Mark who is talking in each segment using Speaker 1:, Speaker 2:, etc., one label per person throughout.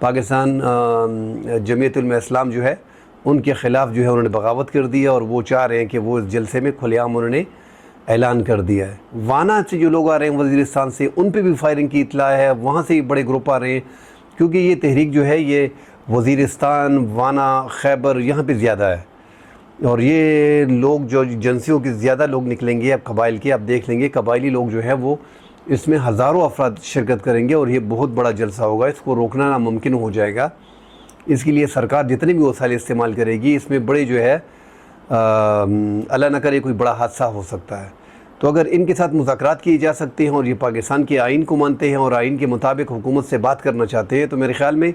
Speaker 1: پاکستان جمعیت علماء اسلام جو ہے ان کے خلاف جو ہے انہوں نے بغاوت کر دی ہے، اور وہ چاہ رہے ہیں کہ وہ اس جلسے میں کھلے عام انہوں نے اعلان کر دیا ہے۔ وانا سے جو لوگ آ رہے ہیں وزیرستان سے، ان پہ بھی فائرنگ کی اطلاع ہے، وہاں سے بڑے گروپ آ رہے ہیں، کیونکہ یہ تحریک جو ہے یہ وزیرستان، وانا، خیبر یہاں پہ زیادہ ہے، اور یہ لوگ جو ایجنسیوں کے زیادہ لوگ نکلیں گے اب قبائل کے، آپ دیکھ لیں گے قبائلی لوگ جو ہے وہ اس میں ہزاروں افراد شرکت کریں گے، اور یہ بہت بڑا جلسہ ہوگا، اس کو روکنا ناممکن ہو جائے گا۔ اس کے لیے سرکار جتنے بھی وسائل استعمال کرے گی، اس میں بڑے جو ہے اللہ نہ کرے کوئی بڑا حادثہ ہو سکتا ہے۔ تو اگر ان کے ساتھ مذاکرات کیے جا سکتے ہیں اور یہ پاکستان کے آئین کو مانتے ہیں اور آئین کے مطابق حکومت سے بات کرنا چاہتے ہیں، تو میرے خیال میں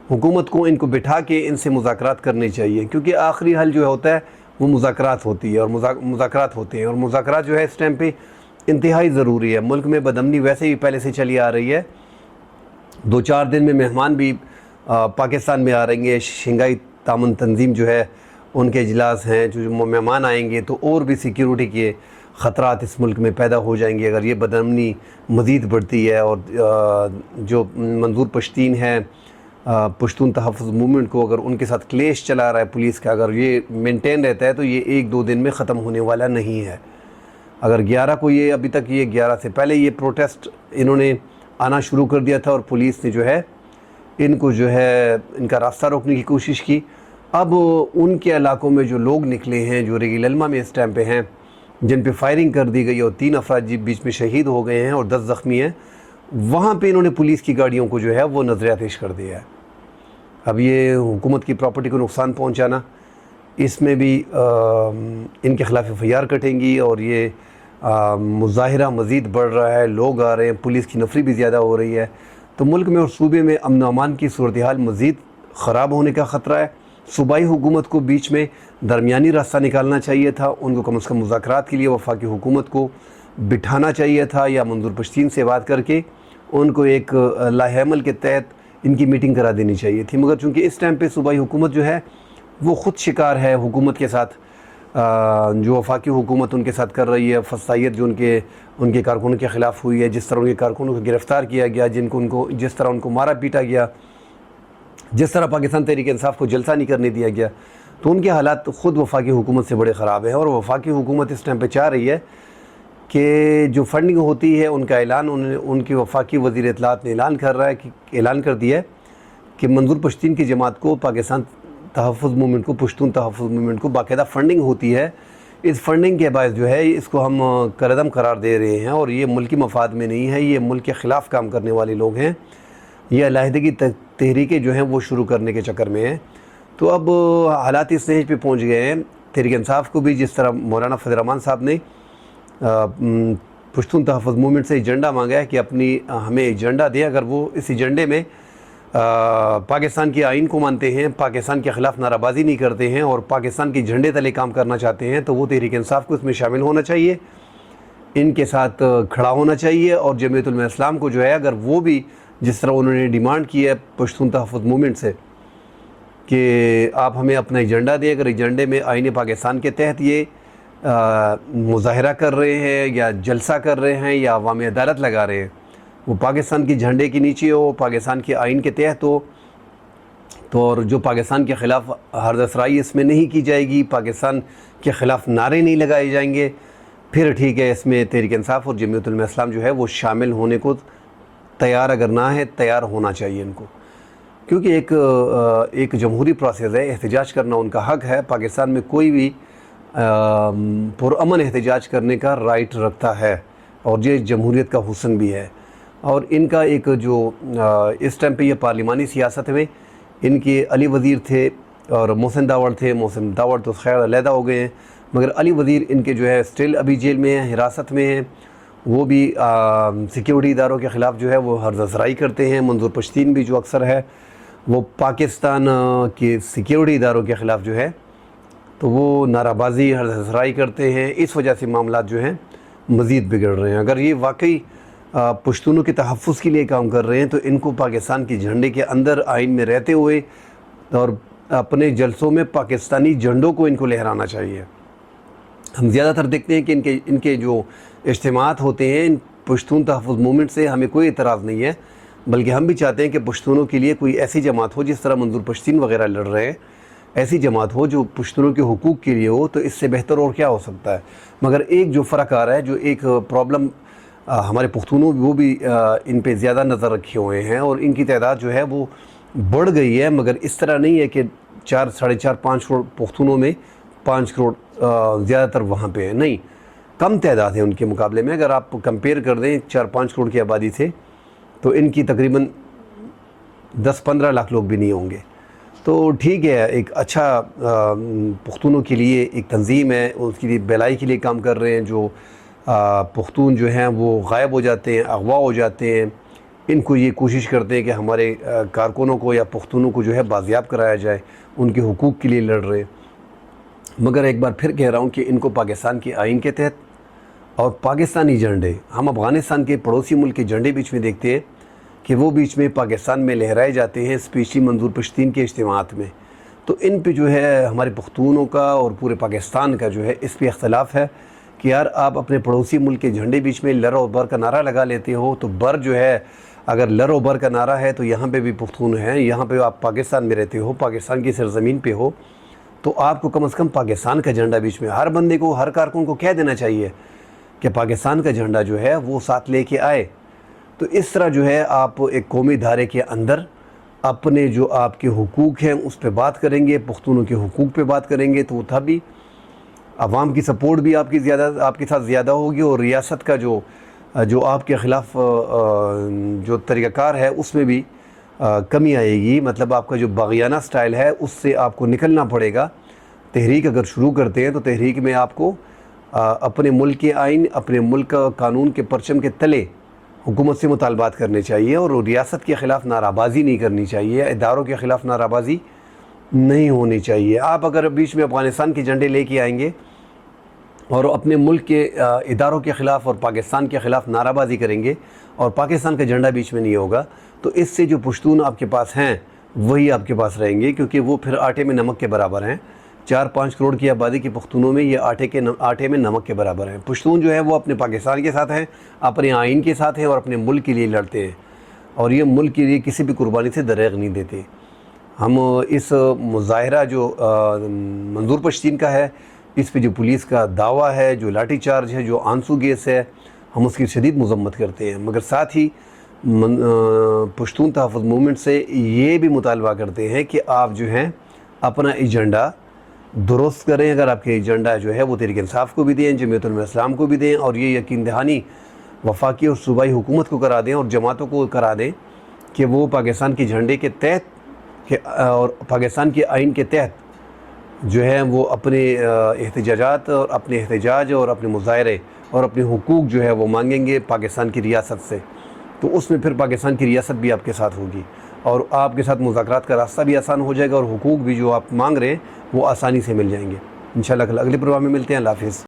Speaker 1: حکومت کو ان کو بٹھا کے ان سے مذاکرات کرنے چاہیے، کیونکہ آخری حل جو ہوتا ہے وہ مذاکرات ہوتی ہے، اور مذاکرات ہوتے ہیں، اور مذاکرات جو ہے اس ٹائم پہ انتہائی ضروری ہے۔ ملک میں بدامنی ویسے ہی پہلے سے چلی آ رہی ہے، 2-4 دن میں مہمان بھی پاکستان میں آ رہیں گے، شنگھائی تعاون تنظیم جو ہے ان کے اجلاس ہیں، جو مہمان آئیں گے تو اور بھی سیکیورٹی کے خطرات اس ملک میں پیدا ہو جائیں گے اگر یہ بدامنی مزید بڑھتی ہے۔ اور جو منظور پشتین ہے، پشتون تحفظ موومنٹ کو اگر ان کے ساتھ کلیش چلا رہا ہے پولیس کا، اگر یہ مینٹین رہتا ہے تو یہ 1-2 دن میں ختم ہونے والا نہیں ہے۔ اگر 11 کو یہ ابھی تک یہ 11 سے پہلے یہ پروٹیسٹ انہوں نے آنا شروع کر دیا تھا، اور پولیس نے جو ہے ان کو جو ہے ان کا راستہ روکنے کی کوشش کی۔ اب ان کے علاقوں میں جو لوگ نکلے ہیں، جو ریگی للما میں اس ٹائم پہ ہیں، جن پہ فائرنگ کر دی گئی اور 3 افراد بیچ میں شہید ہو گئے ہیں اور 10 زخمی ہیں، وہاں پہ انہوں نے پولیس کی گاڑیوں کو جو ہے وہ نظر آتش کر دیا ہے۔ اب یہ حکومت کی پراپرٹی کو نقصان پہنچانا، اس میں بھی ان کے خلاف FIR کٹیں گی، اور یہ مظاہرہ مزید بڑھ رہا ہے، لوگ آ رہے ہیں، پولیس کی نفری بھی زیادہ ہو رہی ہے، تو ملک میں اور صوبے میں امن و امان کی صورتحال مزید خراب ہونے کا خطرہ ہے۔ صوبائی حکومت کو بیچ میں درمیانی راستہ نکالنا چاہیے تھا، ان کو کم از کم مذاکرات کے لیے وفاقی حکومت کو بٹھانا چاہیے تھا، یا منظور پشتین سے بات کر کے ان کو ایک لائحہ عمل کے تحت ان کی میٹنگ کرا دینی چاہیے تھی۔ مگر چونکہ اس ٹائم پہ صوبائی حکومت جو ہے وہ خود شکار ہے حکومت کے ساتھ، جو وفاقی حکومت ان کے ساتھ کر رہی ہے، فسائیت جو ان کے کارکنوں کے خلاف ہوئی ہے، جس طرح ان کے کارکنوں کو گرفتار کیا گیا، جس طرح ان کو مارا پیٹا گیا، جس طرح پاکستان تحریک انصاف کو جلسہ نہیں کرنے دیا گیا، تو ان کے حالات خود وفاقی حکومت سے بڑے خراب ہیں۔ اور وفاقی حکومت اس ٹائم پہ چاہ رہی ہے کہ جو فنڈنگ ہوتی ہے ان کا اعلان ان کی وفاقی وزیر اطلاعات نے اعلان کر دیا ہے کہ منظور پشتین کی جماعت کو، پاکستان تحفظ موومنٹ کو، پشتون تحفظ موومنٹ کو باقاعدہ فنڈنگ ہوتی ہے۔ اس فنڈنگ کے باعث جو ہے اس کو ہم کردم قرار دے رہے ہیں، اور یہ ملکی مفاد میں نہیں ہے، یہ ملک کے خلاف کام کرنے والے لوگ ہیں، یہ علیحدگی تحریکیں جو ہیں وہ شروع کرنے کے چکر میں ہیں۔ تو اب حالات اس سٹیج پہ پہنچ گئے ہیں، تحریک انصاف کو بھی جس طرح مولانا فضل الرحمان صاحب نے پشتون تحفظ موومنٹ سے ایجنڈا مانگا ہے کہ ہمیں ایجنڈا دیں، اگر وہ اس ایجنڈے میں پاکستان کے آئین کو مانتے ہیں، پاکستان کے خلاف نعرہ بازی نہیں کرتے ہیں اور پاکستان کے جھنڈے تلے کام کرنا چاہتے ہیں، تو وہ تحریک انصاف کو اس میں شامل ہونا چاہیے، ان کے ساتھ کھڑا ہونا چاہیے۔ اور جمعیت علماء اسلام کو جو ہے اگر وہ بھی جس طرح انہوں نے ڈیمانڈ کی ہے پشتون تحفظ موومنٹ سے کہ آپ ہمیں اپنا ایجنڈا دیں، اگر ایجنڈے میں آئین پاکستان کے تحت یہ مظاہرہ کر رہے ہیں یا جلسہ کر رہے ہیں یا عوامی عدالت لگا رہے ہیں، وہ پاکستان کی جھنڈے کے نیچے ہو، پاکستان کے آئین کے تحت ہو، تو اور جو پاکستان کے خلاف ہرد اسرائی اس میں نہیں کی جائے گی، پاکستان کے خلاف نعرے نہیں لگائے جائیں گے، پھر ٹھیک ہے، اس میں تحریک انصاف اور جمعیت علماء اسلام جو ہے وہ شامل ہونے کو تیار، اگر نہ ہے تیار ہونا چاہیے ان کو، کیونکہ ایک جمہوری پروسیس ہے، احتجاج کرنا ان کا حق ہے، پاکستان میں کوئی بھی پرامن احتجاج کرنے کا رائٹ رکھتا ہے، اور یہ جمہوریت کا حسن بھی ہے۔ اور ان کا ایک جو اس ٹائم پہ یہ پارلیمانی سیاست میں ان کے علی وزیر تھے اور محسن داوڑ تھے، محسن داوڑ تو خیر علیحدہ ہو گئے ہیں، مگر علی وزیر ان کے جو ہے اسٹل ابھی جیل میں ہیں، حراست میں ہیں، وہ بھی سیکیورٹی اداروں کے خلاف جو ہے وہ ہرز افزائی کرتے ہیں۔ منظور پشتین بھی جو اکثر ہے وہ پاکستان کے سیکیورٹی اداروں کے خلاف جو ہے تو وہ نعرہ بازی ہرز افزائی کرتے ہیں، اس وجہ سے معاملات جو ہیں مزید بگڑ رہے ہیں۔ اگر یہ واقعی پشتونوں کے تحفظ کے لیے کام کر رہے ہیں تو ان کو پاکستان کے جھنڈے کے اندر آئین میں رہتے ہوئے اور اپنے جلسوں میں پاکستانی جھنڈوں کو ان کو لہرانا چاہیے۔ ہم زیادہ تر دیکھتے ہیں کہ ان کے جو اجتماعات ہوتے ہیں ان پشتون تحفظ موومنٹ سے ہمیں کوئی اعتراض نہیں ہے، بلکہ ہم بھی چاہتے ہیں کہ پشتونوں کے لیے کوئی ایسی جماعت ہو، جس طرح منظور پشتین وغیرہ لڑ رہے ہیں، ایسی جماعت ہو جو پشتونوں کے حقوق کے لیے ہو، تو اس سے بہتر اور کیا ہو سکتا ہے۔ مگر ایک جو فرق آ رہا ہے، جو ایک پرابلم ہمارے پختونوں وہ بھی ان پہ زیادہ نظر رکھے ہوئے ہیں، اور ان کی تعداد جو ہے وہ بڑھ گئی ہے، مگر اس طرح نہیں ہے کہ 4 ساڑھے 4 5 کروڑ پختونوں میں 5 کروڑ زیادہ تر وہاں پہ ہیں، نہیں، کم تعداد ہے ان کے مقابلے میں۔ اگر آپ کمپیئر کر دیں 4-5 کروڑ کی آبادی سے، تو ان کی تقریباً 10-15 لاکھ لوگ بھی نہیں ہوں گے۔ تو ٹھیک ہے، ایک اچھا پختونوں کے لیے ایک تنظیم ہے، اس کے لیے بھلائی کے لیے کام کر رہے ہیں۔ جو پختون جو ہیں وہ غائب ہو جاتے ہیں، اغوا ہو جاتے ہیں، ان کو یہ کوشش کرتے ہیں کہ ہمارے کارکنوں کو یا پختونوں کو جو ہے بازیاب کرایا جائے، ان کے حقوق کے لیے لڑ رہے ہیں۔ مگر ایک بار پھر کہہ رہا ہوں کہ ان کو پاکستان کے آئین کے تحت اور پاکستانی جھنڈے، ہم افغانستان کے پڑوسی ملک کے جھنڈے بیچ میں دیکھتے ہیں کہ وہ بیچ میں پاکستان میں لہرائے جاتے ہیں اسپیشلی منظور پشتین کے اجتماعات میں۔ تو ان پہ جو ہے ہمارے پختونوں کا اور پورے پاکستان کا جو ہے اس پہ اختلاف ہے کہ یار آپ اپنے پڑوسی ملک کے جھنڈے بیچ میں لر و بر کا نعرہ لگا لیتے ہو، تو بر جو ہے اگر لر و بر کا نعرہ ہے تو یہاں پہ بھی پختون ہیں، یہاں پہ آپ پاکستان میں رہتے ہو، پاکستان کی سرزمین پہ ہو، تو آپ کو کم از کم پاکستان کا جھنڈا بیچ میں ہر بندے کو، ہر کارکن کو کہہ دینا چاہیے کہ پاکستان کا جھنڈا جو ہے وہ ساتھ لے کے آئے۔ تو اس طرح جو ہے آپ ایک قومی دھارے کے اندر اپنے جو آپ کے حقوق ہیں اس پہ بات کریں گے، پختونوں کے حقوق پہ بات کریں گے، تو وہ تب بھی عوام کی سپورٹ بھی آپ کے ساتھ زیادہ ہوگی، اور ریاست کا جو آپ کے خلاف جو طریقہ کار ہے اس میں بھی کمی آئے گی۔ مطلب آپ کا جو باغیانہ سٹائل ہے اس سے آپ کو نکلنا پڑے گا۔ تحریک اگر شروع کرتے ہیں تو تحریک میں آپ کو اپنے ملک کے آئین، اپنے ملک کا قانون کے پرچم کے تلے حکومت سے مطالبات کرنے چاہیے، اور ریاست کے خلاف نعرہ بازی نہیں کرنی چاہیے، اداروں کے خلاف نعرہ بازی نہیں ہونی چاہیے۔ آپ اگر بیچ میں افغانستان کے جھنڈے لے کے آئیں گے اور اپنے ملک کے اداروں کے خلاف اور پاکستان کے خلاف نعرہ بازی کریں گے اور پاکستان کا جھنڈا بیچ میں نہیں ہوگا، تو اس سے جو پشتون آپ کے پاس ہیں وہی آپ کے پاس رہیں گے، کیونکہ وہ پھر آٹے میں نمک کے برابر ہیں۔ 4-5 کروڑ کی آبادی کے پختونوں میں یہ آٹے میں نمک کے برابر ہیں۔ پشتون جو ہے وہ اپنے پاکستان کے ساتھ ہیں، اپنے آئین کے ساتھ ہیں، اور اپنے ملک کے لیے لڑتے ہیں، اور یہ ملک کے لیے کسی بھی قربانی سے دریغ نہیں دیتے۔ ہم اس مظاہرہ جو منظور پشتین کا ہے، اس پہ جو پولیس کا دعویٰ ہے، جو لاٹھی چارج ہے، جو آنسو گیس ہے، ہم اس کی شدید مذمت کرتے ہیں، مگر ساتھ ہی پشتون تحفظ موومنٹ سے یہ بھی مطالبہ کرتے ہیں کہ آپ جو ہیں اپنا ایجنڈا درست کریں۔ اگر آپ کے ایجنڈا جو ہے وہ تحریک انصاف کو بھی دیں، جمعیت علماء اسلام کو بھی دیں، اور یہ یقین دہانی وفاقی اور صوبائی حکومت کو کرا دیں اور جماعتوں کو کرا دیں کہ وہ پاکستان کے جھنڈے کے تحت اور پاکستان کے آئین کے تحت جو ہے وہ اپنے احتجاجات اور اپنے احتجاج اور اپنے مظاہرے اور اپنے حقوق جو ہے وہ مانگیں گے پاکستان کی ریاست سے۔ تو اس میں پھر پاکستان کی ریاست بھی آپ کے ساتھ ہوگی، اور آپ کے ساتھ مذاکرات کا راستہ بھی آسان ہو جائے گا، اور حقوق بھی جو آپ مانگ رہے ہیں وہ آسانی سے مل جائیں گے۔ انشاءاللہ کل اگلے پروگرام میں ملتے ہیں۔ اللہ حافظ۔